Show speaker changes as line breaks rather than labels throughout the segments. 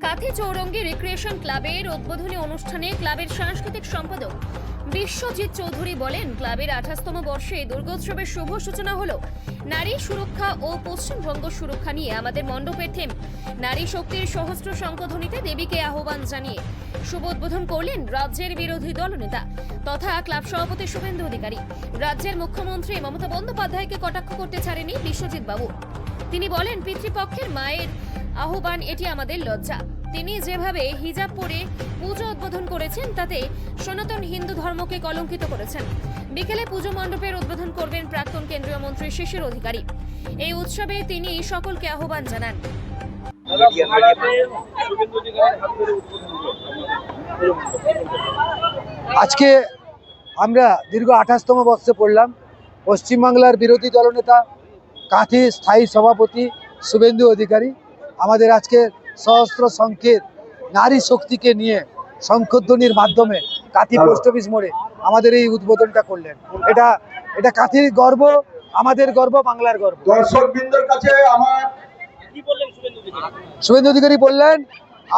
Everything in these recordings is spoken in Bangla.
কাঁথি চৌরঙ্গী রিক্রিয়েশন ক্লাবের উদ্বোধনী অনুষ্ঠানে ক্লাবের সাংস্কৃতিক সম্পাদক বিশ্বজিৎ চৌধুরী বলেন, ক্লাবের 28তম বর্ষে দুর্গোৎসবের শুভ সূচনা হলো নারী সুরক্ষা ও পশ্চিমবঙ্গ সুরক্ষা নিয়ে আমাদের মণ্ডপের থিম নারী শক্তির সহস্র শঙ্খধ্বনিতে দেবীকে আহ্বান জানিয়ে শুভ উদ্বোধন করলেন রাজ্যের বিরোধী দলনেতা তথা ক্লাব সভাপতি শুভেন্দু অধিকারী। রাজ্যের মুখ্যমন্ত্রী মমতা বন্দ্যোপাধ্যায়কে কটাক্ষ করতে ছাড়েনি বিশ্বজিৎ বাবু। তিনি বলেন, পিতৃপক্ষের মায়ের আহ্বান এটি আমাদের লজ্জা। তিনি যেভাবে হিজাব পরে পুজো উদ্বোধন করেছেন তাতে সনাতন হিন্দু ধর্মকে কলঙ্কিত করেছেন। বিকেলে পুজো মণ্ডপের উদ্বোধন করবেন প্রাক্তন কেন্দ্রীয় মন্ত্রী শিশির অধিকারী। এই উৎসবে তিনি সকলকে আহ্বান জানান।
আজকে আমরা দীর্ঘ 28তম বর্ষে পড়লাম। পশ্চিমবাংলার বিরোধী দলনেতা কাঁথি স্থায়ী সভাপতি শুভেন্দু অধিকারী আমাদের আজকে সহস্র শঙ্খের নারী শক্তিকে নিয়ে শঙ্খধ্বনির মাধ্যমে কাঁথি পোস্ট অফিস মোড়ে আমাদের এই উদ্বোধনটা করলেন। এটা কাঁথির গর্ব, আমাদের গর্ব, বাংলার গর্ব।
দর্শকবৃন্দের কাছে আমার
শুভেন্দু অধিকারী বললেন,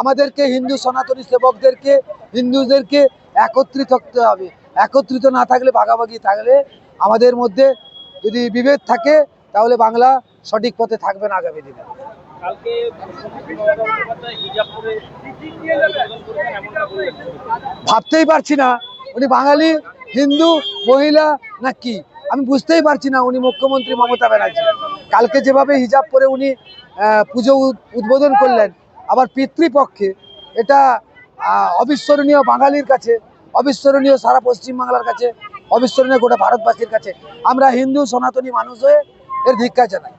আমাদেরকে হিন্দু সনাতনী সেবকদেরকে, হিন্দুদেরকে একত্রিত থাকতে হবে। একত্রিত না থাকলে, ভাগাভাগি থাকলে, আমাদের মধ্যে যদি বিভেদ থাকে তাহলে বাংলা সঠিক পথে থাকবে না আগামী দিনে। ভাবতেই পারছি না উনি বাঙালি, হিন্দু, মহিলা না কি, আমি বুঝতেই পারছি না। উনি মুখ্যমন্ত্রী মমতা ব্যানার্জি কালকে যেভাবে হিজাব পরে উনি পুজো উদ্বোধন করলেন, আবার পিতৃপক্ষে, এটা অবিস্মরণীয়। বাঙালির কাছে অবিস্মরণীয়, সারা পশ্চিমবাংলার কাছে অবিস্মরণীয়, গোটা ভারতবাসীর কাছে। আমরা হিন্দু সনাতনী মানুষ হয়ে এর ধিক্কার জানাই।